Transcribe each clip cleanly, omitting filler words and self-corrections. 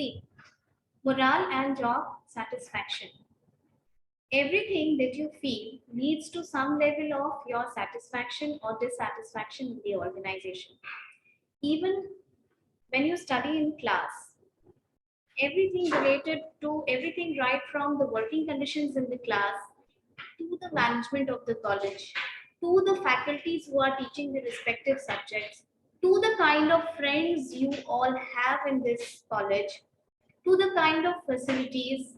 See, morale and job satisfaction. Everything that you feel leads to some level of your satisfaction or dissatisfaction in the organization. Even when you study in class, everything related to everything right from the working conditions in the class to the management of the college, to the faculties who are teaching the respective subjects, to the kind of friends you all have in this college, to the kind of facilities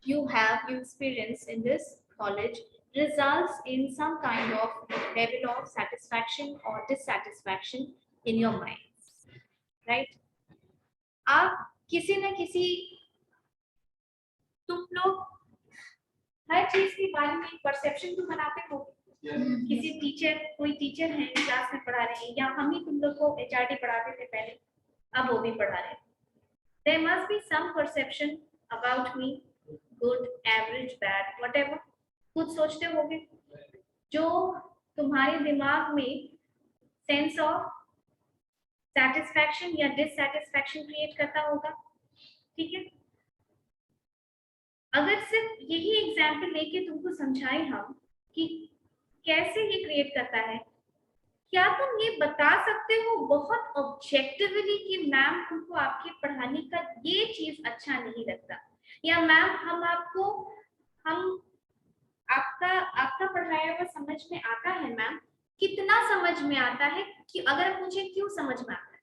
you experience in this college results in some kind of level of satisfaction or dissatisfaction in your mind, right? आप किसी न किसी तुम लोग हर चीज के बारे में परसेप्शन तो बनाते हो। किसी टीचर कोई टीचर है क्लास में पढ़ा रहे हैं या हम ही तुम लोग को एचआरडी पढ़ाते थे पहले, अब वो भी पढ़ा रहे हैं। There must be some perception about me, good, average, bad, whatever. कुछ सोचते होगे जो तुम्हारे दिमाग में सेंस ऑफ सेटिस्फैक्शन या डिससेटिस्फैक्शन क्रिएट करता होगा, ठीक है? अगर सिर्फ यही एग्जाम्पल लेके तुमको समझाए हम कि कैसे ये क्रिएट करता है, क्या तुम ये बता सकते हो बहुत ऑब्जेक्टिवली कि मैम हमको आपके पढ़ाने का ये चीज अच्छा नहीं लगता, या मैम हम आपका पढ़ाया हुआ समझ में आता है, मैम कितना समझ में आता है, कि अगर मुझे क्यों समझ में आता है?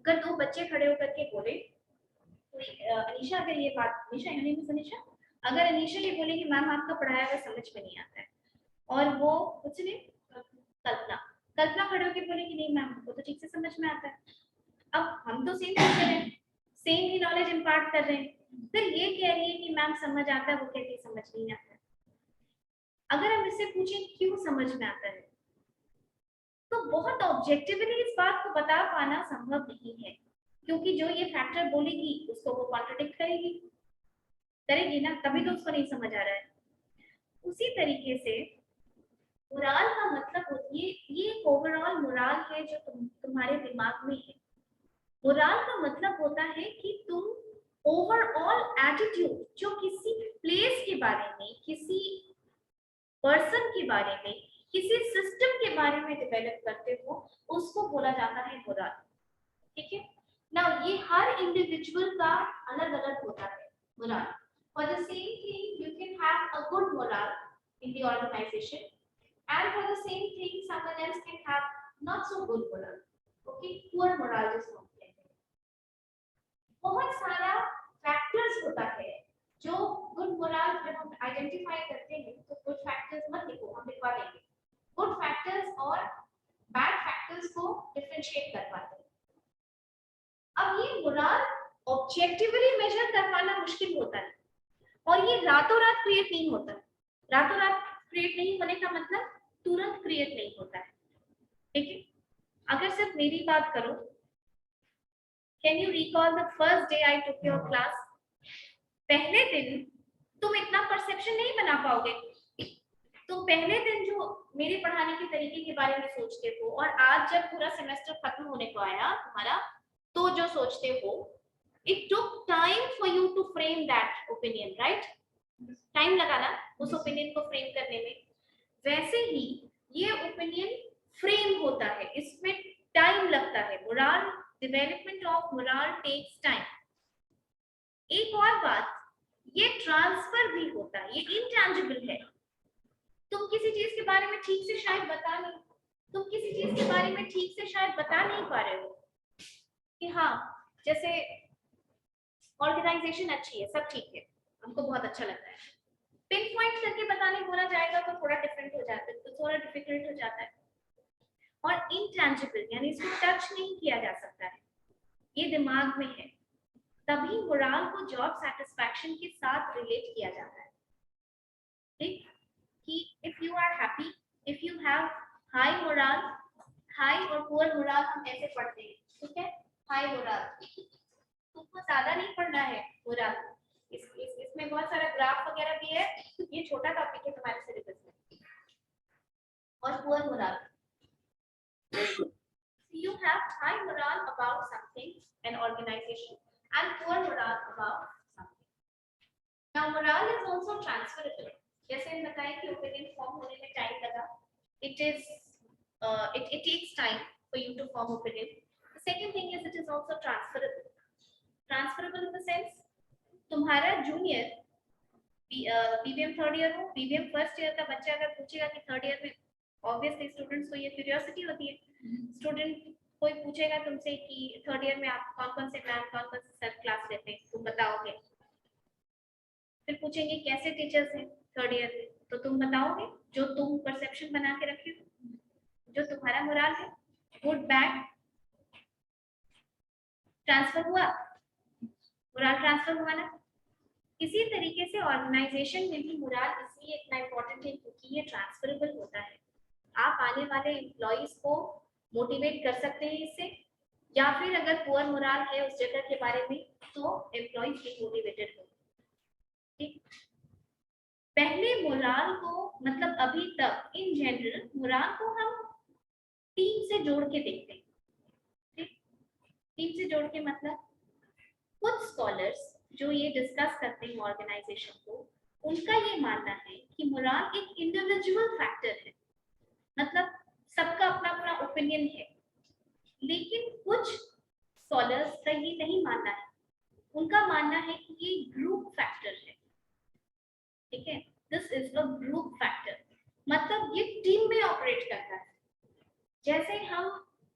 अगर दो बच्चे खड़े होकर के बोले, अनीशा अगर ये बात, अनीशा अगर अनीशा ये बोले कि मैम आपका पढ़ाया हुआ समझ में नहीं आता है, और वो कुछ नहीं, कल्पना खड़े होकर बोले कि नहीं मैम हमको तो ठीक से समझ में आता है। अब हम तो सेम कर रहे हैं, सेम ही नॉलेज इम्पार्ट कर रहे हैं, फिर ये कह रही है कि मैम समझ आता है, वो कहती है समझ नहीं आता है। अगर हम इससे पूछें क्यों समझ में आता है, तो बहुत ऑब्जेक्टिवली इस बात को बता पाना संभव नहीं है, क्योंकि जो ये फैक्टर बोलेगी उसको वो कॉन्ट्रडिक्ट करेगी ना, तभी तो उसको नहीं समझ आ रहा है। उसी तरीके से मोराल का मतलब होती है, ये ओवरऑल मोराल है जो तुम्हारे दिमाग में है। मोराल का मतलब होता है कि तुम ओवरऑल एटीट्यूड जो किसी प्लेस के बारे में, किसी पर्सन के बारे में, किसी सिस्टम के बारे में डेवलप करते हो, उसको बोला जाता है मोराल, ठीक है ना? ये हर इंडिविजुअल का अलग अलग होता है morale. For the same thing you can have a good morale in the organization, and for the same thing someone else can have not so good moral, okay, poor moral जिसको कहते हैं। बहुत सारा फैक्टर्स होता है जो good moral जब हम आइडेंटिफाई करते हैं, तो गुड फैक्टर्स मत लिखो, हम लिखवा देंगे, गुड फैक्टर्स और बैड फैक्टर्स को डिफरेंशिएट कर पाते हैं। अब ये मोरल ऑब्जेक्टिवली मेजर कर पाना मुश्किल होता है, और ये रातों रात क्रिएट नहीं होता। रातों रात क्रिएट नहीं होने का मतलब तुरंत क्रिएट नहीं होता है, ठीक है? अगर सिर्फ मेरी बात करो, can you recall the first day I took your class? पहले दिन तुम इतना परसेप्शन नहीं बना पाओगे। तुम पहले दिन जो मेरे पढ़ाने के तरीके के बारे में सोचते हो, और आज जब पूरा सेमेस्टर खत्म होने को आया तुम्हारा, तो जो सोचते हो, it took time for you to frame that opinion, right? Time लगा ना उस ओपिनियन को फ्रेम करने में। वैसे ही ये ओपिनियन फ्रेम होता है, इसमें टाइम लगता है। Moral development of moral takes time. एक और बात, ये ट्रांसफर भी होता है, ये इंटैंजिबल है। तुम किसी चीज के बारे में ठीक से शायद बता नहीं पा रहे हो कि हाँ, जैसे ऑर्गेनाइजेशन अच्छी है, सब ठीक है, हमको बहुत अच्छा लगता है, पिन पॉइंट करके बताने बोला जाएगा तो थोड़ा डिफरेंट हो जाता है, तो थोड़ा डिफिकल्ट हो जाता है। और इंटैंजिबल यानी इसको टच नहीं किया जा सकता है, ये दिमाग में है, तभी मोरल को जॉब सेटिस्फैक्शन के साथ रिलेट किया जाता है, ठीक? कि if you are happy, if you have high moral, high और पुअर मोरल हम ऐसे पढ़ते हैं, ठीक है? हाई मोरल, तुमको ज्यादा नहीं पढ़ना है मोरल, इसमें बहुत सारा ग्राफ वगैरह भी है, ये छोटा टॉपिक है तुम्हारे सिलेबस में। और poor moral, you have high morale about something, an organization, and poor morale about something. Now morale is also transferable. जैसे हम बताएं कि opinion form होने में time लगा. It takes time for you to form opinion. The second thing is it is also transferable. Transferable in the sense तुम्हारा junior BBM third year हो, BBM first year का बच्चा अगर पूछेगा कि थर्ड ईयर में, ऑब्वियसली स्टूडेंट्स को ये क्यूरियोसिटी होती है, स्टूडेंट कोई पूछेगा तुमसे कि थर्ड ईयर में आप कौन कौन से मैम कौन कौन से सर क्लास लेते हैं, तुम बताओगे. फिर पूछेंगे कैसे टीचर्स हैं थर्ड ईयर में, तो तुम बताओगे जो तुम परसेप्शन बना के रखे हो, जो तुम्हारा मोरल है, गुड बैड ट्रांसफर हुआ, मोरल ट्रांसफर हुआ ना. इसी तरीके से ऑर्गेनाइजेशन में भी मोरल इसलिए इतना इम्पोर्टेंट है क्योंकि ये ट्रांसफरेबल होता है. आप आने वाले एम्प्लॉइज को मोटिवेट कर सकते हैं इससे, या फिर अगर पुअर मोरल है उस जगह के बारे में तो एम्प्लॉइज भी मोटिवेटेड हो. ठीक, पहले मोरल को मतलब अभी तक इन जनरल मोरल को हम टीम से जोड़ के देखते हैं. ठीक, टीम से जोड़ के मतलब कुछ स्कॉलर्स जो ये डिस्कस करते हैं ऑर्गेनाइजेशन को, उनका ये मानना है कि मोरल एक इंडिविजुअल फैक्टर है, मतलब सबका अपना अपना ओपिनियन है. लेकिन कुछ स्कॉलर्स का ये नहीं मानना है, उनका मानना है कि ये ग्रुप फैक्टर है. ठीक है, this is a group factor, मतलब ये टीम में ऑपरेट करता है. जैसे हम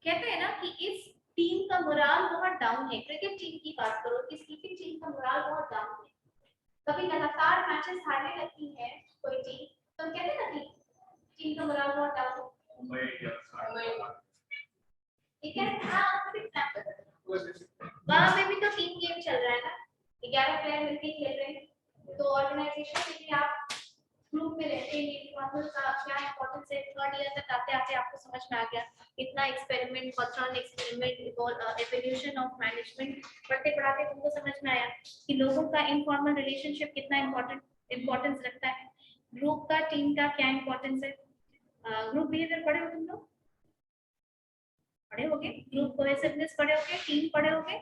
कहते हैं ना कि इस टीम का मोरल बहुत डाउन है, क्रिकेट टीम की बात करो, इस क्रिकेट टीम का मोरल बहुत डाउन है, कभी लगातार मैचेस हारने लगती है कोई टीम, तो कहते हैं ना कि टीम का मोरल बहुत डाउन है. ठीक है, हाँ वहाँ पे भी तो टीम गेम चल रहा है ना, 11 प्लेयर मिलकर खेल रहे हैं, तो ऑर्गेनाइजेशन में भी आप ग्रुप में रहते हैं, इन्फॉर्मल का क्या इंपॉर्टेंस है. थर्ड ईयर तक आते आते आपको समझ में आ गया इतना experiment, cultural experiment, evolution of management पढ़ते पढ़ाते तुमको समझ में आया कि लोगों का इनफॉर्मल रिलेशनशिप कितना इंपॉर्टेंस रखता है, ग्रुप का टीम का क्या इंपॉर्टेंस है. ग्रुप बिहेवियर पढ़े हो तुम लोग, पढ़े होगे, ग्रुप कोहेसिवनेस पढ़े होगे, टीम पढ़े होगे,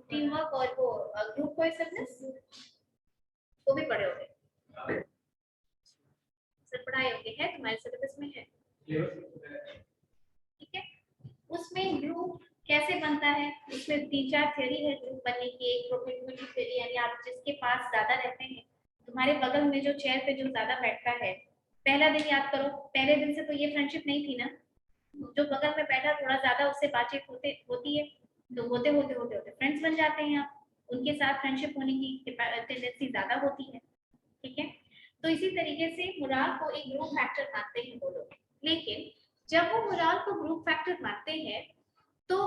टीम वर्क और वो ग्रुप कोहेसिवनेस वो भी पढ़े होंगे, सर पढ़ाए होंगे, है तुम्हारे सिलेबस में है. ठीक है, उसमें ग्रुप कैसे बनता है, उसमें 3-4 थ्योरी है ग्रुप बनने की. एक प्रोक्सिमिटी थ्योरी, यानी आप जिसके पास ज्यादा रहते हैं, तुम्हारे बगल में जो चेयर पे जो ज्यादा बैठता है, पहला दिन याद करो, पहले दिन से तो ये फ्रेंडशिप नहीं थी ना, जो बगल में बैठा थोड़ा ज्यादा उससे बातचीत होती है, तो होते फ्रेंड्स बन जाते हैं आप, उनके साथ फ्रेंडशिप होने की टेंडेंसी ज्यादा होती है. ठीक है, तो इसी तरीके से मोरल को एक ग्रुप फैक्टर मानते हैं वो लोग. लेकिन जब वो मोरल को ग्रुप फैक्टर मानते हैं तो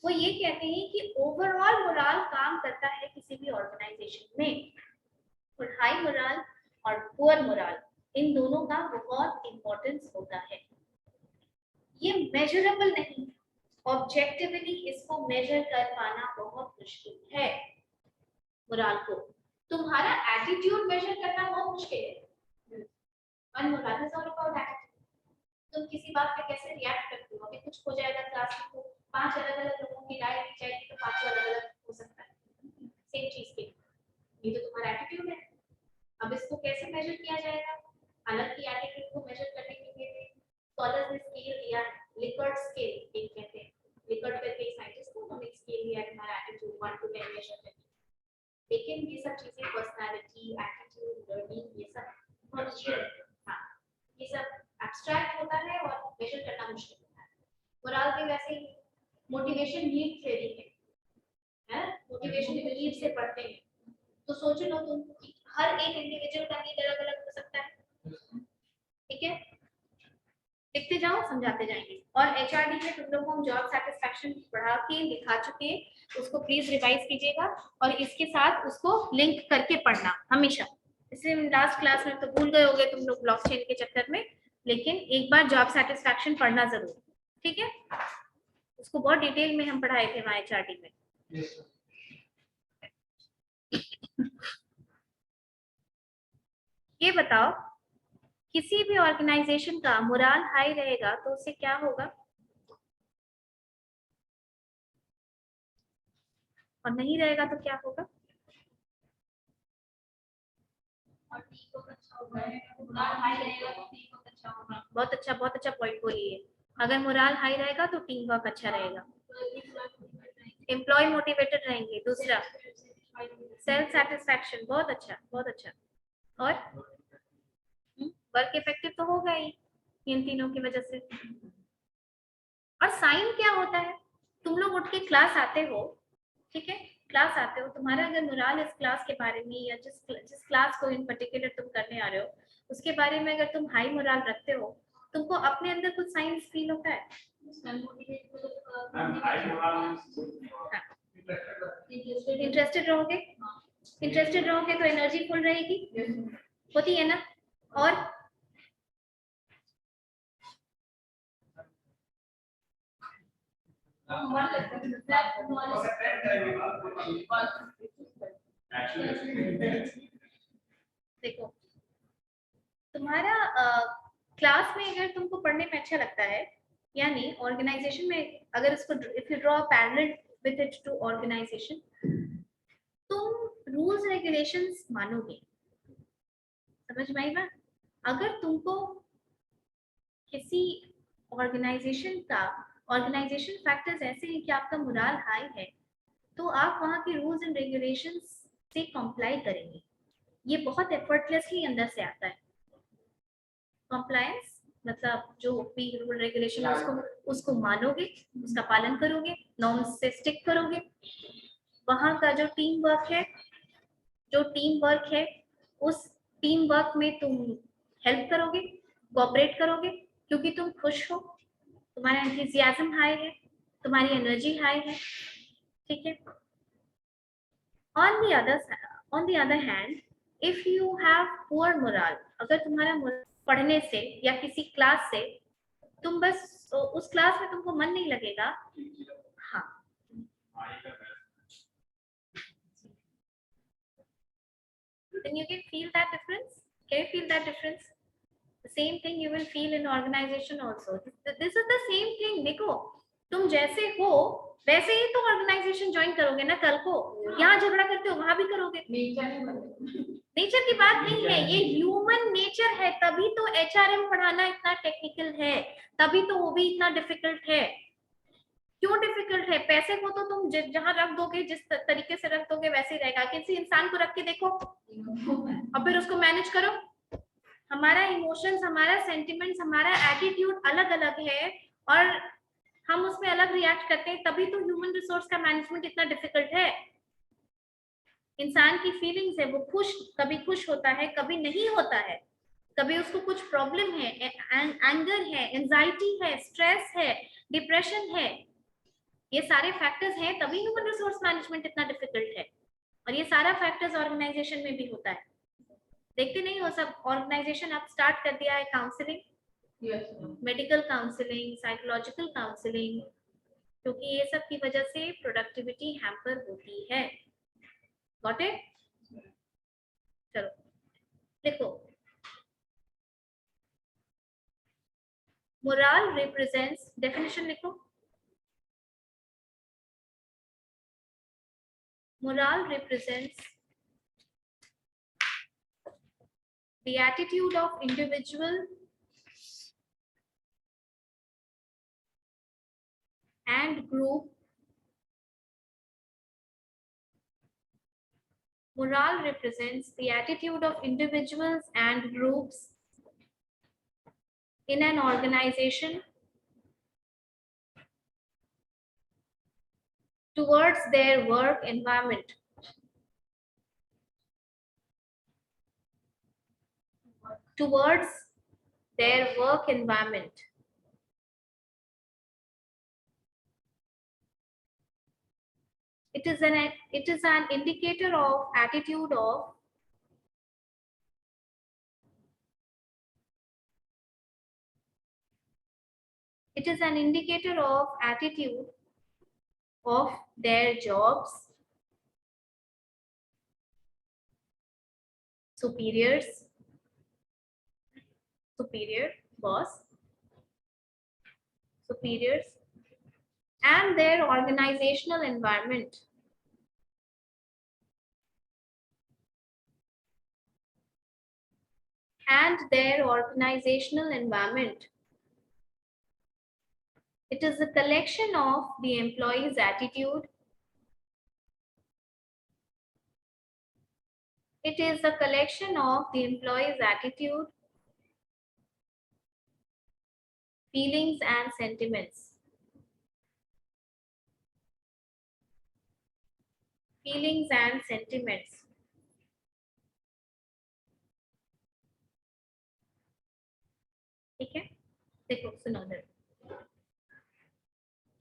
वो ये कहते हैं कि ओवरऑल मोरल काम करता है किसी भी ऑर्गेनाइजेशन में, और हाई मोरल और पुअर मोरल इन दोनों का बहुत इंपॉर्टेंस होता है. ये मेजरेबल नहीं, ऑब्जेक्टिवली इसको मेजर कर पाना बहुत मुश्किल है. मोरल को तुम्हारा एटीट्यूड मेजर करना बहुत मुश्किल है. और moral is all about attitude. तुम किसी बात पे कैसे रिएक्ट करते हो, अभी कुछ हो जाएगा क्लास में तो 5 अलग-अलग लोगों की राय ली जाएगी, तो 5 अलग-अलग हो सकता है सेम चीज के. ये तो तुम्हारा एटीट्यूड है. अब इसको कैसे मेजर किया जाएगा, हालांकि एटीट्यूड को मेजर करने के लिए स्कॉलर्स ने स्केल दिया, लिकर्ट स्केल एक कहते हैं, लिकर्ट करके एक साइंटिस्ट को उन्होंने स्केल दिया तुम्हारा एटीट्यूड 1 to 10 मेजर करने. लेकिन ये सब चीजें पर्सनालिटी, एटीट्यूड, लर्निंग, ये सब बहुत अच्छी है. हाँ, ये सब एब्स्ट्रैक्ट होता है और मेजर करना मुश्किल होता है. मोरल भी वैसे ही मोटिवेशन नीड थ्योरी है, मोटिवेशन नीड से पढ़ते हैं, तो सोच लो तुम कि हर एक इंडिविजुअल का नीड अलग-अलग हो सकता है. ठीक है, लिखते जाओ, समझाते जाएंगे. और एचआरडी में तुम लोगों को हम जॉब सैटिस्फैक्शन पढ़ा के दिखा चुके हैं, उसको प्लीज रिवाइज कीजिएगा और इसके साथ उसको लिंक करके पढ़ना हमेशा. इसलिए लास्ट क्लास में तो भूल गए होगे तुम लोग ब्लॉकचेन के चक्कर में, लेकिन एक बार जॉब सैटिस्फैक्शन पढ़ना जरूर. ठीक है, उसको बहुत डिटेल में हम पढ़ाए थे वहाँ एचआरडी में. ये बताओ, किसी भी ऑर्गेनाइजेशन का मोरल हाई रहेगा तो उससे क्या होगा, और नहीं रहेगा तो क्या होगा? बहुत अच्छा पॉइंट बोलिए। अगर मोराल हाई रहेगा तो टीम वर्क अच्छा रहेगा, एम्प्लॉय मोटिवेटेड रहेंगे। दूसरा सेल्फ सेटिस्फैक्शन, बहुत अच्छा बहुत अच्छा। और वर्क इफेक्टिव तो होगा ही इन तीनों की वजह से। और साइन क्या होता है? तुम लोग उठ के क्लास आते हो, ठीक है, क्लास आते हो, तुम्हारा अगर मोराल इस क्लास के बारे में या जिस क्लास को इन पर्टिकुलर तुम करने आ रहे हो उसके बारे में अगर तुम हाई मोराल रखते हो, तुमको अपने अंदर कुछ साइंस फील होता है? इंटरेस्टेड रहोगे, इंटरेस्टेड रहोगे तो एनर्जी फुल रहेगी, होती है ना? और देखो, तुम्हारा क्लास में अगर तुमको पढ़ने में अच्छा लगता है, यानी ऑर्गेनाइजेशन में अगर इसको if you draw parallel with it to organization, तुम रूल्स रेगुलेशंस मानोगे। समझ में आई बात? अगर तुमको किसी ऑर्गेनाइजेशन का ऑर्गेनाइजेशन फैक्टर्स ऐसे हैं कि आपका मोराल हाई है, तो आप वहाँ के रूल्स एंड रेगुलेशंस से कंप्लाई करेंगे। ये बहुत एफर्टलेसली अंदर से आता है। कंप्लायंस मतलब जो भी रूल रेगुलेशन है उसको मानोगे, उसका पालन करोगे, नॉर्म्स से स्टिक करोगे। वहाँ का जो टीम वर्क है उस टीम वर्क में तुम हेल्प करोगे, कोऑपरेट करोगे, क्योंकि तुम खुश हो, तुम्हारा एंथुसियाज्म हाई है, तुम्हारी एनर्जी हाई है, ठीक है। On the other hand, if you have poor moral, अगर तुम्हारा पढ़ने से या किसी क्लास से तुम बस उस क्लास में तुमको मन नहीं लगेगा, हाँ, then you can feel that difference. Can you feel that difference? The same thing you will feel in organization also. This is the same thing. देखो, तुम जैसे हो वैसे ही तो ऑर्गेनाइजेशन ज्वाइन करोगे ना कल को। यहाँ झगड़ा करते हो वहां भी करोगे। नेचर की बात नहीं है, ये ह्यूमन नेचर है, तभी तो एचआरएम पढ़ाना इतना टेक्निकल है, तभी तो वो भी इतना डिफिकल्ट है। क्यों डिफिकल्ट है? पैसे को तो तुम जहां रख दोगे, जिस तरीके से रख दोगे वैसे ही रहेगा। किसी इंसान को रख के देखो और फिर उसको मैनेज करो। हमारा इमोशंस, हमारा सेंटिमेंट्स, हमारा एटीट्यूड अलग अलग है और हम उसमें अलग रिएक्ट करते हैं, तभी तो ह्यूमन रिसोर्स का मैनेजमेंट इतना डिफिकल्ट है। इंसान की फीलिंग्स है, वो कभी खुश होता है, कभी नहीं होता है, कभी उसको कुछ प्रॉब्लम है, एंगर है, एंजाइटी है, स्ट्रेस है, डिप्रेशन है। ये सारे फैक्टर्स हैं, तभी ह्यूमन रिसोर्स मैनेजमेंट इतना डिफिकल्ट है। और ये सारा फैक्टर्स ऑर्गेनाइजेशन में भी होता है। देखते नहीं हो सब ऑर्गेनाइजेशन अब स्टार्ट कर दिया है counselling, medical counselling, psychological counselling, क्योंकि ये सब की वजह से प्रोडक्टिविटी हैम्पर होती है। Got it? चलो देखो, मोरल रिप्रेजेंट्स, डेफिनेशन लिखो। Moral represents the attitude of individual and group. Morale represents the attitude of individuals and groups in an organization towards their work environment. Towards their work environment. It is an indicator of attitude of it is an indicator of attitude of their jobs, superior boss, superiors, and their organizational environment. and their organizational environment. It is a collection of the employee's attitude. It is a collection of the employee's attitude, feelings and sentiments. Feelings and sentiments. ठीक है, देखो सुनो इधर,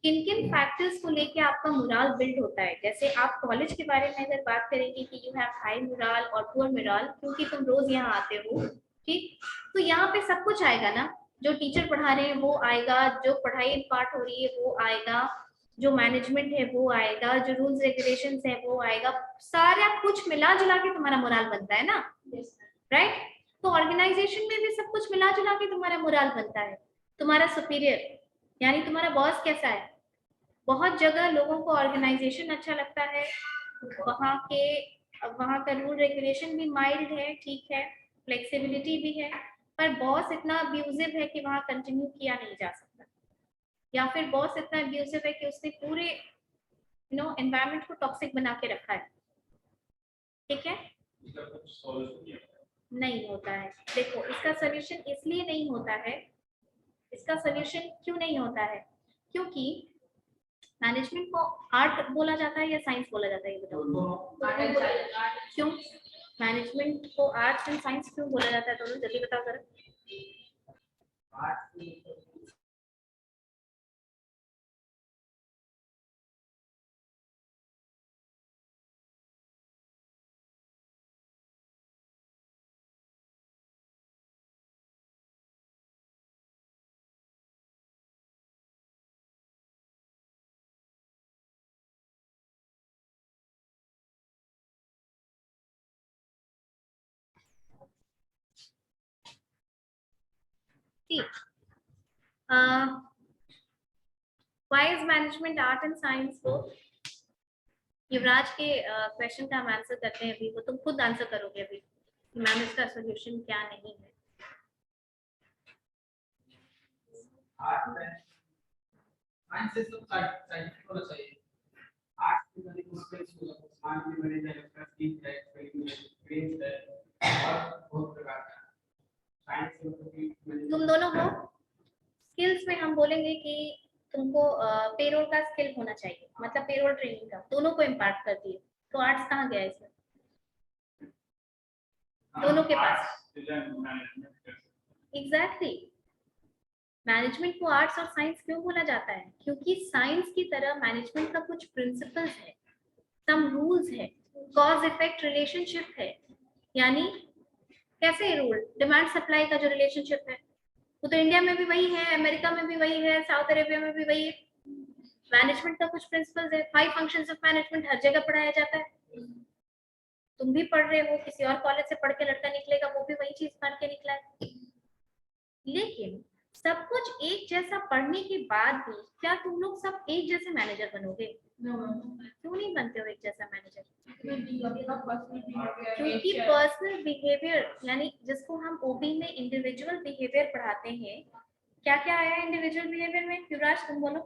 किन किन factors को लेके आपका मोराल बिल्ड होता है। जैसे आप कॉलेज के बारे में अगर बात करेंगे कि यू हैव हाई मोराल और पुअर मोराल, क्योंकि तुम रोज यहाँ आते हो, ठीक, तो यहाँ पे सब कुछ आएगा ना, जो टीचर पढ़ा रहे हैं वो आएगा, जो पढ़ाई इम्पार्ट हो रही है वो आएगा, जो मैनेजमेंट है वो आएगा, जो रूल्स रेगुलेशंस है वो आएगा, सारा कुछ मिला जुला के तुम्हारा मोराल बनता है ना, राइट। तो ऑर्गेनाइजेशन में भी सब कुछ मिला जुला के तुम्हारा मोराल बनता है। तुम्हारा सुपीरियर यानी तुम्हारा बॉस कैसा है, बहुत जगह लोगों को ऑर्गेनाइजेशन अच्छा लगता है, वहाँ का रूल रेगुलेशन भी माइल्ड है, ठीक है, फ्लेक्सिबिलिटी भी है, पर बॉस इतना अब्यूजिव है कि वहाँ कंटिन्यू किया नहीं जा सकता, या फिर बॉस इतना अब्यूजिव है कि उसने पूरे एनवायरनमेंट को टॉक्सिक बना के रखा है, ठीक है, नहीं होता है। देखो इसका सोल्यूशन इसलिए नहीं होता है, इसका सोल्यूशन क्यों नहीं होता है, क्योंकि मैनेजमेंट को आर्ट बोला जाता है या साइंस बोला जाता है, ये बताओ। क्यों मैनेजमेंट को आर्ट्स एंड साइंस क्यों बोला जाता है, दोनों जल्दी बताओ जरा। Why is management art and science both? युवराज के क्वेश्चन का हम आंसर करते हैं अभी, वो तुम खुद आंसर करोगे अभी, मैम इसका सोल्यूशन क्या नहीं है। तुम दोनों हो, स्किल्स में हम बोलेंगे कि तुमको पेरोल का स्किल होना चाहिए, मतलब पेरोल ट्रेनिंग का, दोनों को इम्पार्ट करती है, तो आर्ट्स कहाँ गया इसमें, दोनों के पास। एग्जैक्टली, मैनेजमेंट को आर्ट्स और साइंस क्यों बोला जाता है, क्योंकि साइंस की तरह मैनेजमेंट का कुछ प्रिंसिपल्स है, सम रूल्स है, कॉज इफेक्ट रिलेशनशिप है, यानी कैसे रूल, डिमांड सप्लाई का जो रिलेशनशिप है वो तो इंडिया में भी वही है, अमेरिका में भी वही है, साउथ अरेबिया में भी वही है। मैनेजमेंट का कुछ प्रिंसिपल्स है, 5 फंक्शंस ऑफ मैनेजमेंट हर जगह पढ़ाया जाता है, तुम भी पढ़ रहे हो, किसी और कॉलेज से पढ़ के लड़का निकलेगा वो भी वही चीज पढ़ के निकला है। लेकिन सब कुछ एक जैसा पढ़ने के बाद भी क्या तुम लोग सब एक जैसे मैनेजर बनोगे? क्यों नहीं बनते हो एक जैसा मैनेजर? क्योंकि पर्सनल बिहेवियर, यानी जिसको हम ओबी में इंडिविजुअल बिहेवियर पढ़ाते हैं, क्या क्या आया इंडिविजुअल बिहेवियर में, युवराज तुम बोलो।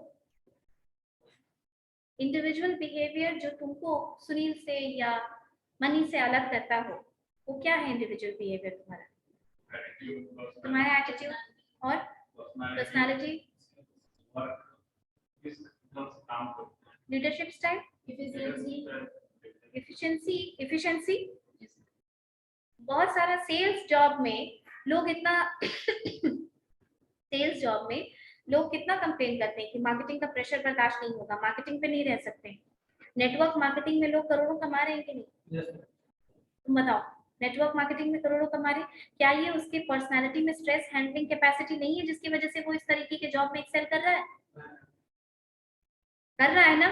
इंडिविजुअल बिहेवियर जो तुमको सुनील से या मनी से अलग करता हो, वो क्या है इंडिविजुअल बिहेवियर तुम्हारा? तुम्हारा एटीट्यूड और पर्सनालिटी, लीडरशिप स्टाइल, इफिशिएंसी। बहुत सारा सेल्स जॉब में लोग इतना सेल्स जॉब में लोग कितना कंप्लेन करते हैं कि मार्केटिंग का प्रेशर बर्दाश्त नहीं होगा, मार्केटिंग पे नहीं रह सकते। नेटवर्क मार्केटिंग में लोग करोड़ों कमा रहे हैं कि नहीं? तुम बताओ, नेटवर्क मार्केटिंग में करोड़ों कमा रहे, क्या ये उसके पर्सनालिटी में स्ट्रेस हैंडलिंग कैपेसिटी नहीं है जिसकी वजह से वो इस तरीके के जॉब में एक्सेल कर रहा है? कर रहा है ना,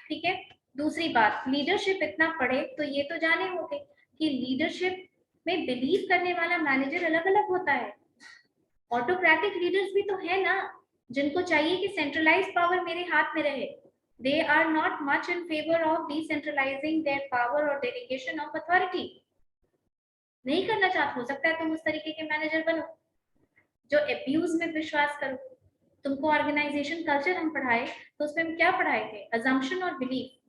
ठीक है। दूसरी बात, लीडरशिप इतना पढ़े तो ये तो जाने होंगे कि लीडरशिप में बिलीव करने वाला मैनेजर अलग अलग होता है। ऑटोक्रेटिक लीडर्स भी तो है ना, जिनको चाहिए कि सेंट्रलाइज पावर मेरे हाथ में रहे। They are not much in favor of decentralizing their power or delegation of authority. नहीं करना चाहते, हो सकता है तुम उस तरीके के मैनेजर बनो जो अब्यूज में विश्वास करो। तुमको ऑर्गेनाइजेशन कल्चर हम पढ़ाए तो उसमें हम क्या पढ़ाए थे? अजम्पशन और बिलीफ।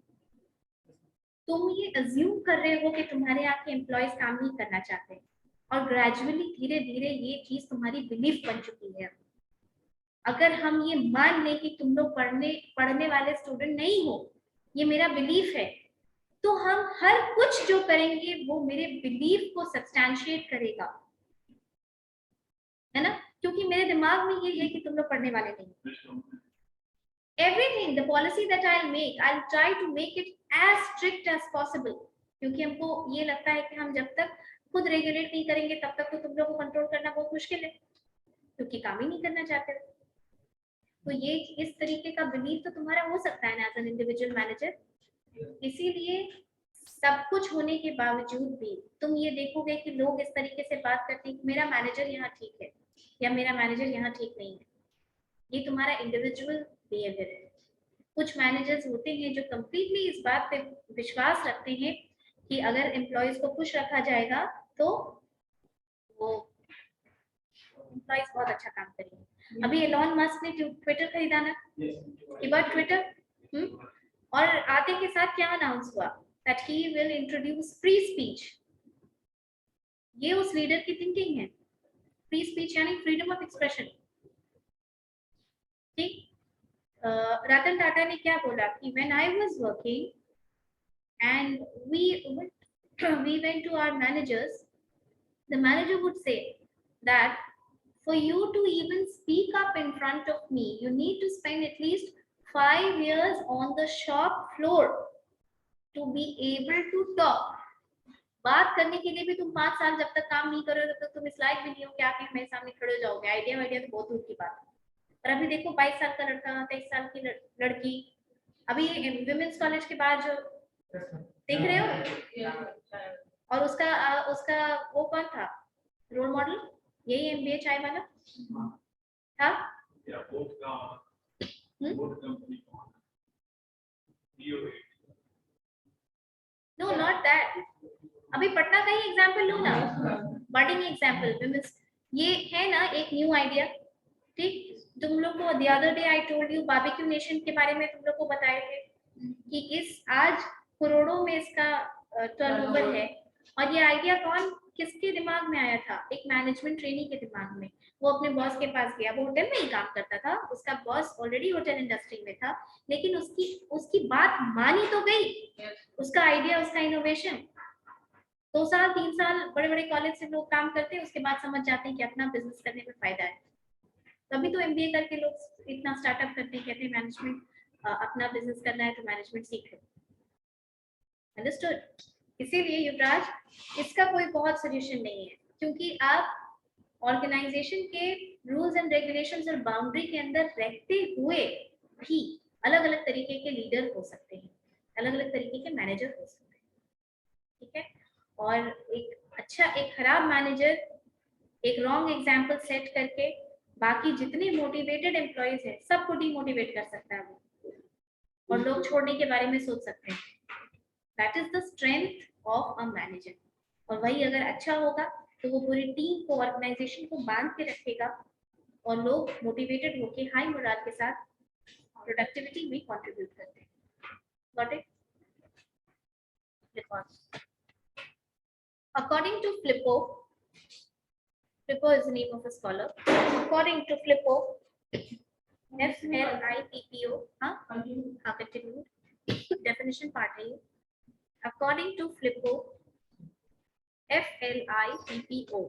तुम ये अज्यूम कर रहे हो कि तुम्हारे यहाँ के एम्प्लॉयज काम नहीं करना चाहते, और ग्रेजुअली धीरे धीरे ये चीज तुम्हारी बिलीफ बन चुकी है। अगर हम ये मान लें कि तुम लोग पढ़ने वाले स्टूडेंट नहीं हो, ये मेरा बिलीफ है, तो हम हर कुछ जो करेंगे वो मेरे बिलीफ को सब्सटैंशिएट करेगा, है ना? क्योंकि मेरे दिमाग में ये है कि तुम लोग पढ़ने वाले नहीं। Everything, the policy that I'll make, I'll try to make it as strict as possible, क्योंकि हमको ये लगता है कि हम जब तक खुद रेगुलेट नहीं करेंगे तब तक तो तुम लोग को कंट्रोल करना बहुत मुश्किल है, क्योंकि काम ही नहीं करना चाहते हो। तो ये इस तरीके का बिलीफ तो तुम्हारा हो सकता है ना एज एन इंडिविजुअल मैनेजर। इसीलिए सब कुछ होने के बावजूद भी तुम ये देखोगे कि लोग इस तरीके से बात करते हैं, मेरा मैनेजर यहाँ ठीक है या मेरा मैनेजर यहाँ ठीक नहीं है। ये तुम्हारा इंडिविजुअल बिहेवियर है। कुछ मैनेजर्स होते हैं जो कंप्लीटली इस बात पे विश्वास रखते हैं कि अगर एम्प्लॉयज को खुश रखा जाएगा तो वो एम्प्लॉयज बहुत अच्छा काम करेंगे। अभी एलॉन मस्क ने ट्विटर खरीदा ना, ये बात ट्विटर, और आते के साथ क्या अनाउंस हुआ that he will introduce free speech. ये उस लीडर की थिंकिंग है। फ्री स्पीच यानी फ्रीडम ऑफ एक्सप्रेशन। ठीक, रतन टाटा ने क्या बोला कि when I was working and we went to our managers, the manager would say that for you to even speak up in front of me, you need to spend at least 5 years on the shop floor to be able to talk. बात करने के लिए भी तुम 5 साल जब तक काम नहीं करोगे तब तक तुम इस लायक भी नहीं हो कि आप मेरे सामने खड़े हो जाओगे। आइडिया तो बहुत दूर की बात है। और अभी देखो 22 साल का लड़का, 23 साल की लड़की, अभी विमेंस कॉलेज के बाद जो देख रहे हो, और उसका वो कौन था रोल मॉडल? यही एमबीए चाय वाला था। No not that. अभी पटना का ही एग्जांपल लो ना, बडिंग एग्जांपल। ये है ना एक न्यू आइडिया। ठीक, तुम लोग को the other day I told you Barbeque Nation के बारे में तुम लोग को बताए थे कि इस आज करोड़ों में इसका टर्नओवर है। और ये आइडिया किसके दिमाग में आया था? एक मैनेजमेंट ट्रेनी के दिमाग में। वो अपने बॉस के पास गया, वो होटल में ही काम करता था, उसका बॉस ऑलरेडी होटल इंडस्ट्री में था, लेकिन उसकी बात मानी तो गई, उसका आइडिया, उसका इनोवेशन। 2 साल 3 साल बड़े बड़े कॉलेज से लोग काम करते हैं, उसके बाद समझ जाते हैं कि अपना बिजनेस करने में फायदा है। तभी तो एमबीए करके लोग इतना स्टार्टअप करते हैं, कहते हैं मैनेजमेंट अपना बिजनेस करना है तो मैनेजमेंट सीख लो। अंडरस्टूड? इसीलिए युवराज इसका कोई बहुत सोल्यूशन नहीं है, क्योंकि आप ऑर्गेनाइजेशन के रूल्स एंड रेगुलेशंस और बाउंड्री के अंदर रहते हुए भी अलग अलग तरीके के लीडर हो सकते हैं, अलग अलग तरीके के मैनेजर हो सकते हैं। ठीक है, और एक खराब मैनेजर एक रॉन्ग एग्जाम्पल सेट करके बाकी जितने मोटिवेटेड एम्प्लॉयज हैं सबको डिमोटिवेट कर सकता है और लोग छोड़ने के बारे में सोच सकते हैं। That is the strength of a manager. और वही अगर अच्छा होगा तो वो पूरी टीम को, ऑर्गेनाइजेशन को बांध के रखेगा और लोग मोटिवेटेड होके हाई मोराल के साथ प्रोडक्टिविटी में कंट्रीब्यूट करते हैं। Got it? According to Flippo is the name of a scholar. According to Flippo, FLIPPO, continue. Definition part है ये. According to Flippo, FLIPPO,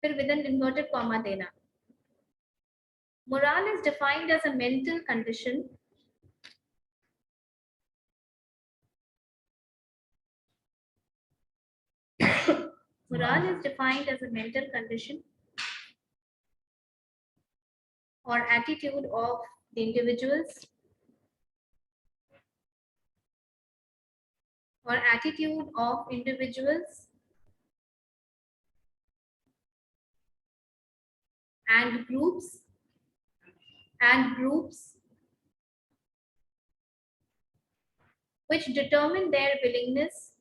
फिर with an inverted comma देना. Morale is defined as a mental condition Morale is defined as a mental condition or attitude of the individuals and groups which determine their willingness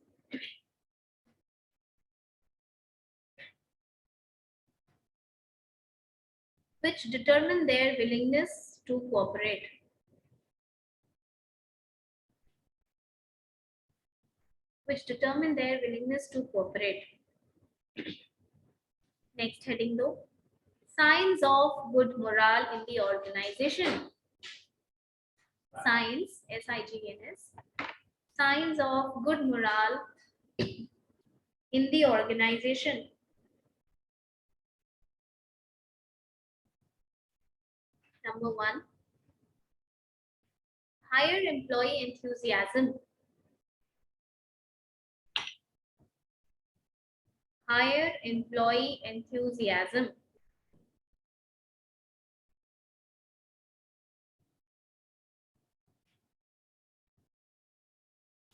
which determine their willingness to cooperate. Which determine their willingness to cooperate. Next heading though. Signs of good morale in the organization. Signs, S-I-G-N-S. Signs of good morale in the organization. Number 1, higher employee enthusiasm. Higher employee enthusiasm.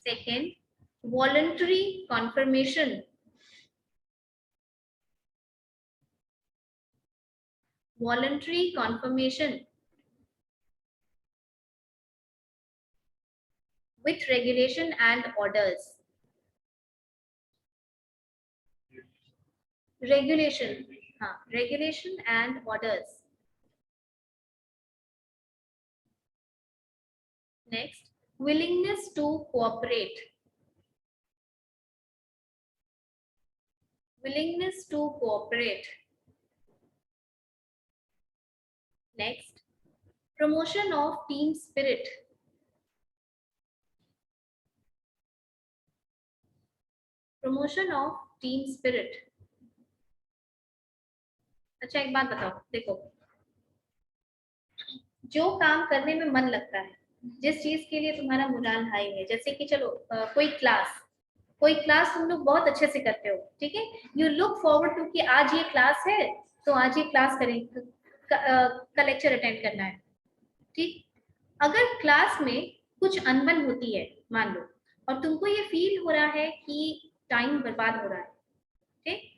Second, voluntary confirmation. Voluntary confirmation with regulation and orders. Regulation, regulation and orders. Next, willingness to cooperate. Willingness to cooperate. Next, promotion of team spirit. Promotion of team spirit. अच्छा एक बात बताओ, देखो जो काम करने में मन लगता है, जिस चीज के लिए तुम्हारा मोराल हाई है, जैसे कि चलो कोई क्लास तुम लोग बहुत अच्छे से करते हो, ठीक है, यू लुक फॉरवर्ड टू कि आज ये क्लास है तो आज ये क्लास करेंगे, का लेक्चर अटेंड करना है, ठीक। अगर क्लास में कुछ अनबन होती है मान लो, और तुमको ये फील हो रहा है कि टाइम बर्बाद हो रहा है, ठीक,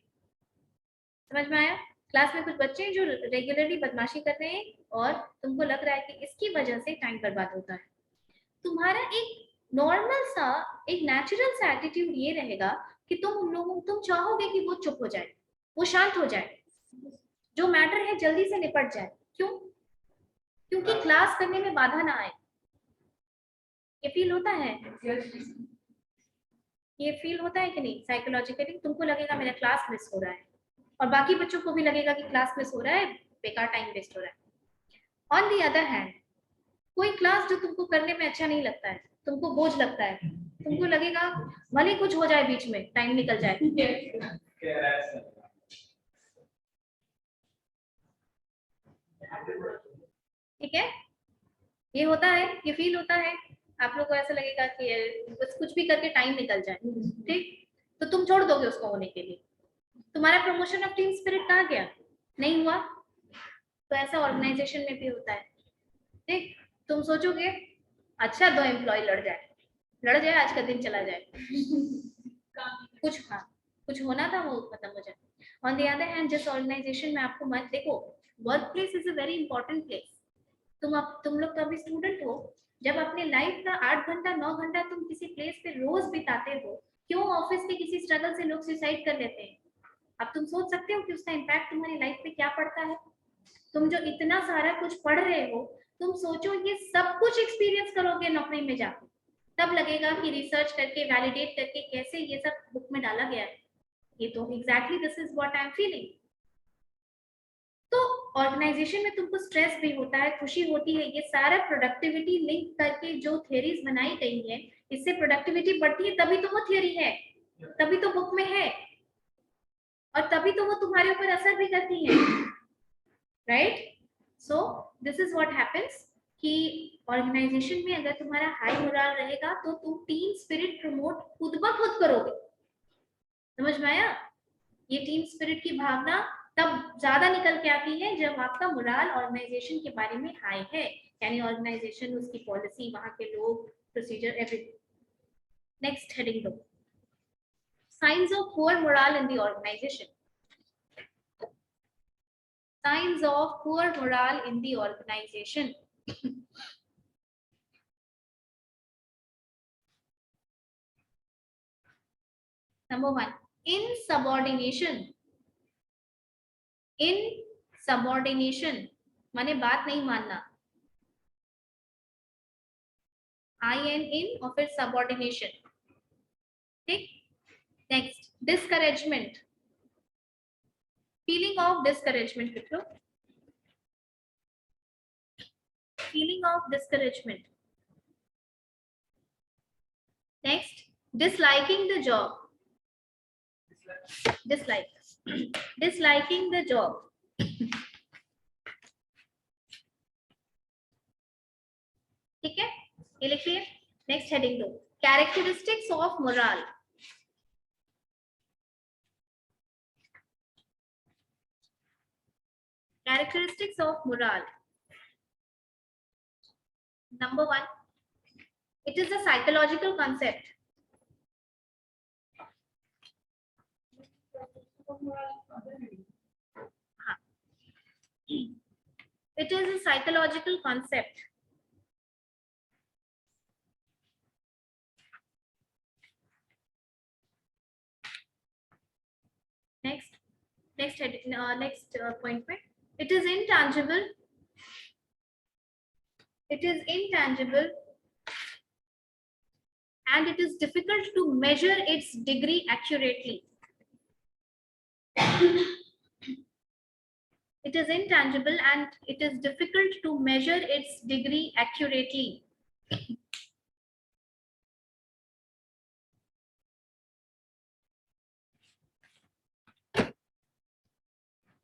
समझ में आया? क्लास में कुछ बच्चे हैं जो रेगुलरली बदमाशी कर रहे हैं और तुमको लग रहा है कि इसकी वजह से टाइम बर्बाद होता है, तुम्हारा एक नॉर्मल सा, एक नेचुरल सा एटीट्यूड ये रहेगा कि तुम चाहोगे कि वो चुप हो जाए, वो शांत हो जाए, जो मैटर है जल्दी से निपट जाए। क्यों? क्योंकि क्लास करने में बाधा ना आए। ये फील होता है? ये फील होता है कि नहीं? साइकोलॉजिकली तुमको लगेगा मेरा क्लास मिस हो रहा है, और बाकी बच्चों को भी लगेगा कि क्लास मिस हो रहा है, बेकार टाइम वेस्ट हो रहा है। ऑन दी अदर हैंड, कोई क्लास जो तुमको करने में अच्छा नहीं लगता है, तुमको बोझ लगता है, तुमको लगेगा भले कुछ हो जाए बीच में, टाइम निकल जाए, ठीक है, ये होता है, ये फील होता है, आप लोग को ऐसा लगेगा कि बस कुछ भी करके टाइम निकल जाए, ठीक, तो तुम छोड़ दोगे उसको होने के लिए। तुम्हारा प्रमोशन ऑफ टीम स्पिरिट कहाँ गया? नहीं हुआ। तो ऐसा ऑर्गेनाइजेशन में भी होता है, ठीक, तुम सोचोगे अच्छा 2 एम्प्लॉय लड़ जाए आज का दिन चला जाए, कुछ होना था वो खत्म हो जाए। ऑन द अदर हैंड, जिस ऑर्गेनाइजेशन में आपको मत देखो, work place is a very important place. तुम लोग तो अभी स्टूडेंट हो, जब अपने लाइफ का 8 घंटा 9 घंटा तुम किसी प्लेस पे रोज बिताते हो, क्यों ऑफिस के किसी स्ट्रगल से लोग सुसाइड कर लेते हैं? अब तुम सोच सकते हो कि उसका इम्पैक्ट तुम्हारी लाइफ पे क्या पड़ता है। तुम जो इतना सारा कुछ पढ़ रहे हो, तुम सोचो ये सब कुछ एक्सपीरियंस करोगे नौकरी में जाकर, तब लगेगा कि रिसर्च करके वैलिडेट करके कैसे ये सब बुक में डाला गया है, ये तो exactly this is what I am feeling. तो ऑर्गेनाइजेशन में तुमको स्ट्रेस भी होता है, खुशी होती है, ये सारा प्रोडक्टिविटी लिंक करके जो थ्योरीज बनाई गई है, इससे प्रोडक्टिविटी बढ़ती है, तभी तो वो थ्योरी है, तभी तो बुक में है, और तभी तो वो तुम्हारे ऊपर असर भी करती है, right? So this is what happens कि ऑर्गेनाइजेशन में अगर तुम्हारा हाई मोरल रहेगा तो तुम टीम स्पिरिट प्रमोट खुद ब खुद करोगे। समझ में आया? ये टीम स्पिरिट की भावना तब ज्यादा निकल के आती है जब आपका मोरल ऑर्गेनाइजेशन के बारे में हाई है, यानी ऑर्गेनाइजेशन, उसकी पॉलिसी, वहां के लोग, प्रोसीजर, एवरीथिंग। नेक्स्ट हेडिंग दो, signs of poor moral in the organization. Signs of poor morale in the organization. Number 1, insubordination. Subordination माने बात नहीं मानना, IN और फिर सबऑर्डिनेशन, ठीक। Next discouragement, feeling of discouragement लिखो, feeling of discouragement. Next disliking the job, disliking the job, ठीक है, ये लिखिए। नेक्स्ट हेडिंग दो, characteristics of moral, characteristics of morale. Number one, it is a psychological concept. It is a psychological concept. Next point. It is intangible. It is intangible, and it is difficult to measure its degree accurately. It is intangible and it is difficult to measure its degree accurately.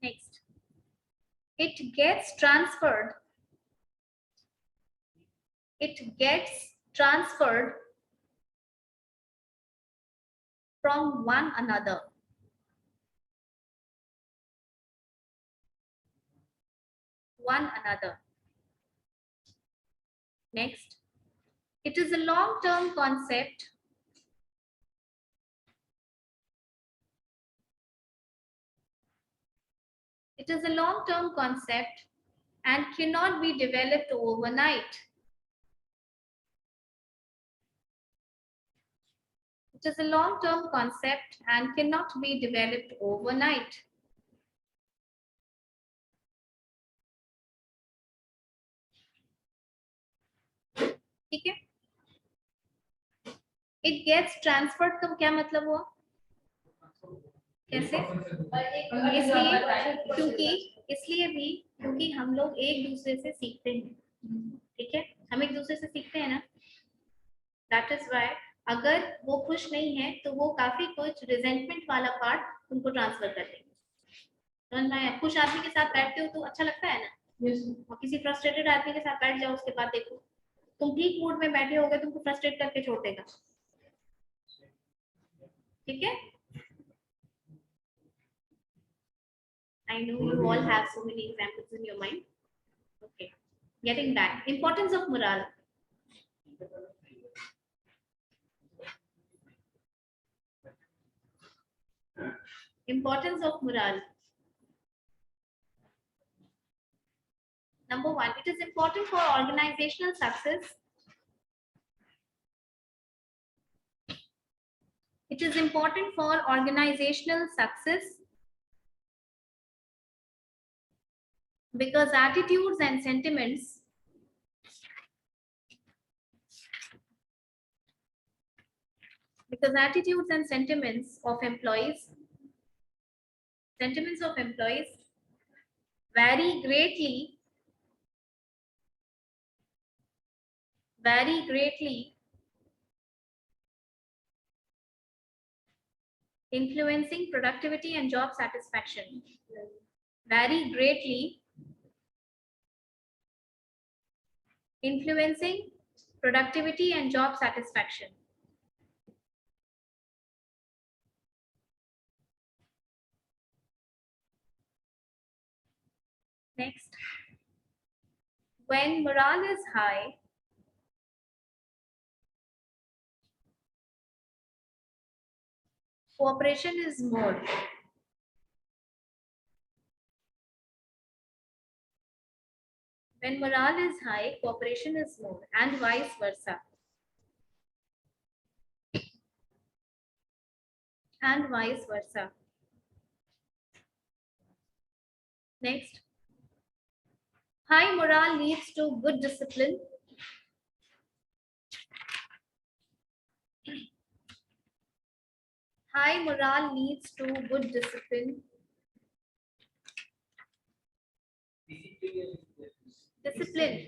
Next, it gets transferred. It gets transferred from one another. One another. Next, it is a long-term concept. It is a long-term concept and cannot be developed overnight. It is a long-term concept and cannot be developed overnight. ठीक है, it gets transferred का क्या मतलब हुआ, कैसे, इसलिए क्योंकि हम लोग एक दूसरे से सीखते हैं, ठीक है, हम एक दूसरे से सीखते हैं ना, दैट इज व्हाई अगर वो खुश नहीं है तो वो काफी कुछ रिजेंटमेंट वाला पार्ट उनको ट्रांसफर कर देंगे। खुश आदमी के साथ बैठते हो तो अच्छा लगता है ना, और किसी फ्रस्ट्रेटेड आदमी के साथ बैठ जाओ, उसके बाद देखो तुम ठीक मूड में बैठे होगे, तुमको फ्रस्ट्रेट करके छोड़ देगा, ठीक है। I know you all have so many examples in your mind. Okay, getting back, importance of morale. Importance of morale. Number one, it is important for organizational success. It is important for organizational success because attitudes and sentiments of employees vary greatly influencing productivity and job satisfaction. Vary greatly influencing productivity and job satisfaction. Next, when morale is high, cooperation is more. When morale is high, cooperation is more, and vice versa. And vice versa. Next, High morale leads to good discipline. High morale leads to good discipline. Discipline.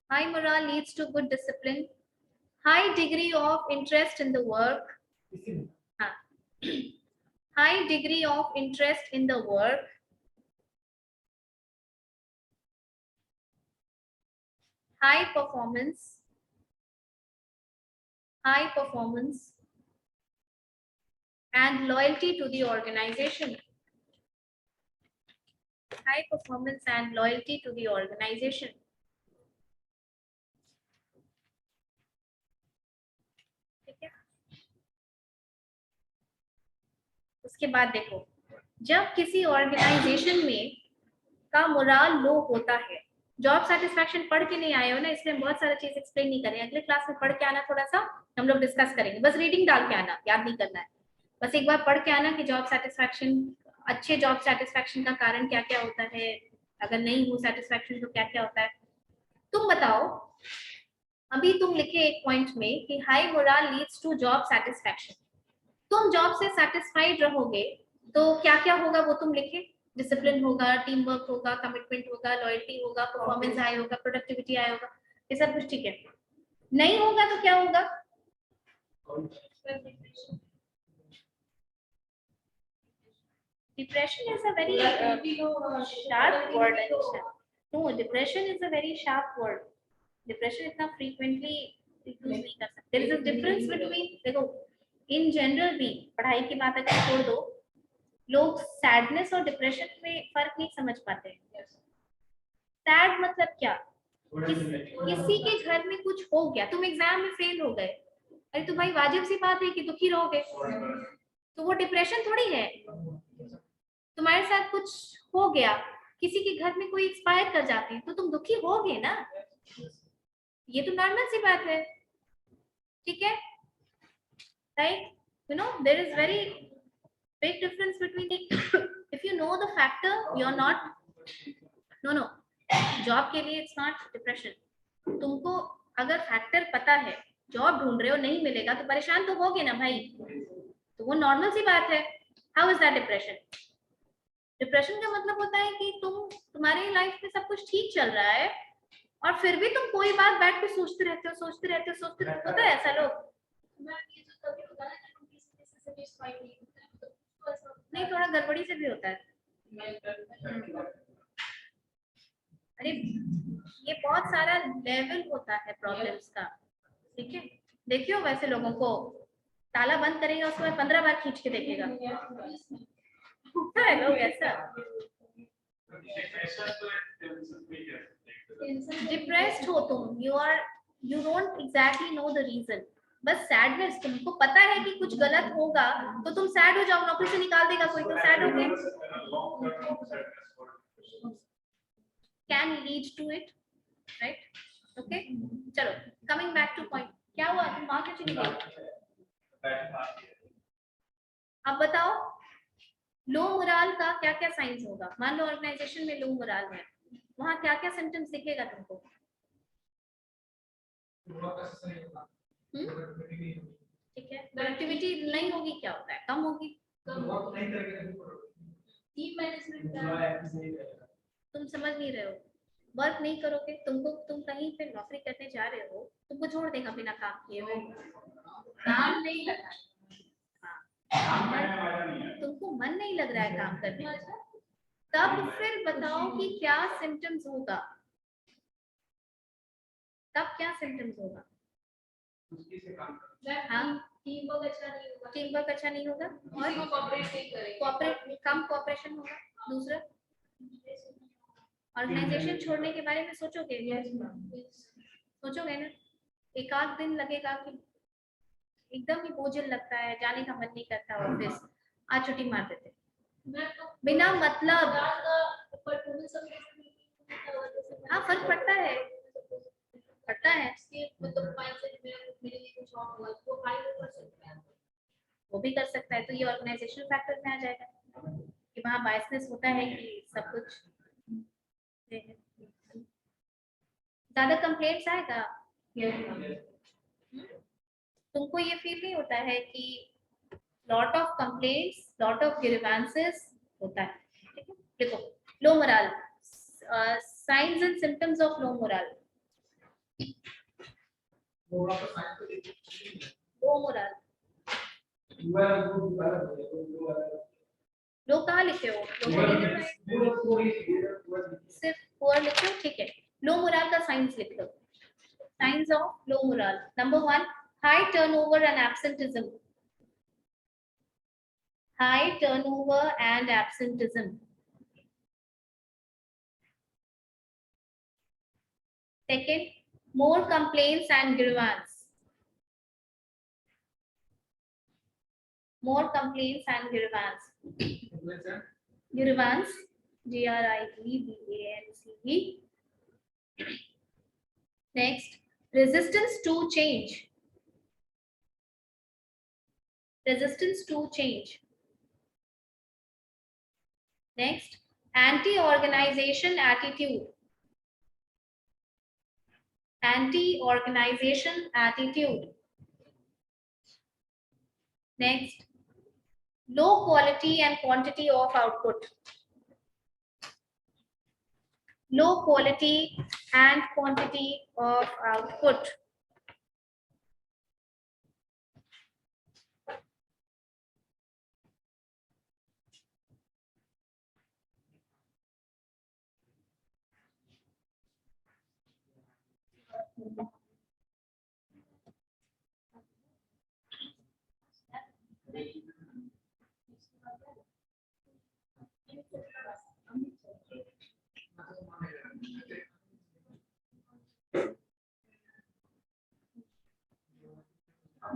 High morale leads to good discipline. High degree of interest in the work. High degree of interest in the work. High performance. High performance. And loyalty to the organization. High performance and loyalty to the organization. ठीक है? उसके बाद देखो, जब किसी organisation में का morale लो होता है, जॉब सेटिस्फैक्शन पढ़ के नहीं आए हो ना, इसलिए बहुत सारा चीज एक्सप्लेन नहीं करेंगे, अगले क्लास में पढ़ के आना, थोड़ा सा हम लोग डिस्कस करेंगे, बस रीडिंग डाल के आना, याद नहीं करना है, बस एक बार पढ़ के आना कि जॉब सेटिस्फैक्शन, अच्छे जॉब सेटिस्फैक्शन का कारण क्या क्या होता है, अगर नहीं हो सेटिस्फैक्शन तो क्या क्या होता है। तुम बताओ, अभी तुम लिखे एक पॉइंट में कि high morale leads to job satisfaction, तुम जॉब से सेटिस्फाइड रहोगे तो क्या क्या होगा वो तुम लिखे, डिसिप्लिन होगा, टीम वर्क होगा, कमिटमेंट होगा, लॉयल्टी होगा, परफॉर्मेंस हाई होगा, प्रोडक्टिविटी हाई होगा, ये सब कुछ ठीक है। नहीं होगा तो क्या होगा? Depression is a very sharp word. No, depression is a very sharp word. Depression इतना फ्रीक्वेंटली यूज नहीं कर सकते। There is a difference between, देखो इन जनरल भी, पढ़ाई की बात अगर छोड़ दो, लोग सैडनेस और डिप्रेशन में फर्क नहीं समझ पाते हैं। सैड मतलब क्या? किसी के घर में कुछ हो गया, तुम एग्जाम में फेल हो गए, अरे तो भाई वाजिब सी बात है कि दुखी रहोगे, तो वो डिप्रेशन थोड़ी है। तुम्हारे साथ कुछ हो गया, किसी के घर में कोई एक्सपायर कर जाते हैं, तो तुम दुखी होगे ना, ये तो नॉर्मल सी बात है, ठीक है? Right? You know there is very big difference between the if you know the factor you're not no job के लिए it's not depression। तुमको अगर फैक्टर पता है, जॉब ढूंढ रहे हो, नहीं मिलेगा तो परेशान तो होगे ना भाई, तो वो नॉर्मल सी बात है। How is that depression? Depression का मतलब होता है कि तुम्हारी लाइफ में सब कुछ ठीक चल रहा है और फिर भी तुम कोई बात बैठ के सोचते रहते हो, होता है ऐसा लोग? नहीं, थोड़ा गड़बड़ी से भी होता है। अरे ये बहुत सारा लेवल होता है प्रॉब्लम्स का, ठीक है? देखियो वैसे लोगों को ताला बंद करेगा, उसके बाद 15 बार खींच के देखेगा, होता है लोग ऐसा। डिप्रेस्ड हो तुम, you don't exactly know the reason, बस सैडनेस, तुमको पता है कि कुछ गलत होगा तो तुम सैड हो जाओ, नौकरी से निकाल देगा कोई तो सैड हो गए, can lead to it, right? Okay, चलो कमिंग बैक टू पॉइंट, क्या हुआ, तुम वहां कैसे निकले? अब बताओ लो मोराल का क्या क्या साइंस होगा। मान लो ऑर्गेनाइजेशन में लो मोराल है, वहां क्या क्या सिम्टम्स दिखेगा तुमको? ठीक है, प्रोडक्टिविटी नहीं होगी, क्या होता है, कम होगी, टीम मैनेजमेंट, तुम समझ नहीं रहे हो, वर्क नहीं करोगे, तुम कहीं पे नौकरी करने जा रहे हो, तुमको छोड़ देगा बिना काम किए हुए, काम नहीं लगा, तुमको मन नहीं लग रहा है काम करने में, तब फिर बताओ कि क्या सिम्टम्स होगा, तब क्या सिम्टम्स होगा? हाँ, टीम वर्क अच्छा नहीं होगा और कम कोऑपरेशन होगा। दूसरा, ऑर्गेनाइजेशन छोड़ने के बारे में सोचोगे ना, एक आध दिन लगेगा कि एकदम ही बोझिल लगता है, जाने का मन नहीं करता ऑफिस, आज छुट्टी मार देते बिना मतलब। हाँ, फर्क पड़ता है, वो भी कर सकता है, तो ये ऑर्गेनाइजेशन फैक्टर में आ जाएगा कि वहाँ बायसनेस होता है कि सब कुछ ज्यादा कंप्लेंट्स आएगा? तुमको ये फील नहीं होता है कि lot of complaints, lot of grievances होता है? ठीक है, देखो low morale, signs and symptoms of low morale. Low morale लो कहाँ लिखे हो? सिर्फ पुअर लिखे हो, ठीक है। लो मोरल का साइंस लिख लो। Signs of low morale, number 1, high turnover and absenteeism. High turnover and absenteeism. Second, more complaints and grievance. More complaints and grievance. Grievance, G-R-I-E-V-A-N-C-E. Next, resistance to change. Resistance to change. Next, anti-organization attitude. Anti-organization attitude. Next, low quality and quantity of output. Low quality and quantity of output.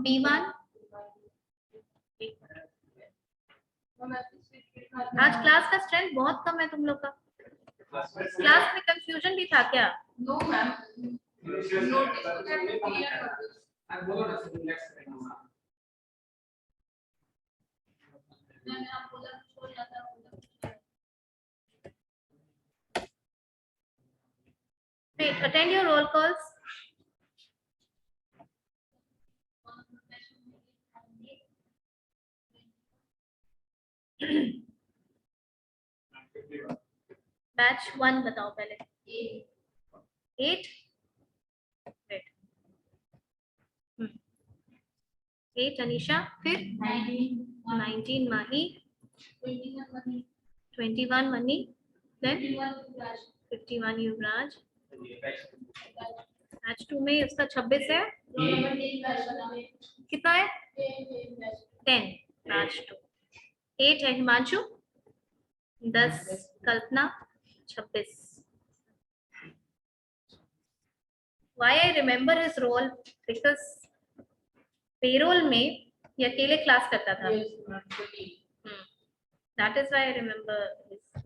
B1। आज class का strength बहुत कम है तुम लोग का। Class में confusion भी था क्या? No ma'am, attend your roll calls. Batch 1 बताओ पहले। 8 8 अनीशा, फिर 19 माही, 21 मनी, then 51 युवराज। बैच 2 में उसका 26 है, कितना है? 10 बैच 2। 8 है हिमांशु, 10 कल्पना, 26। Why I remember his role? Because payroll में ये अकेले क्लास करता था। That is why I remember his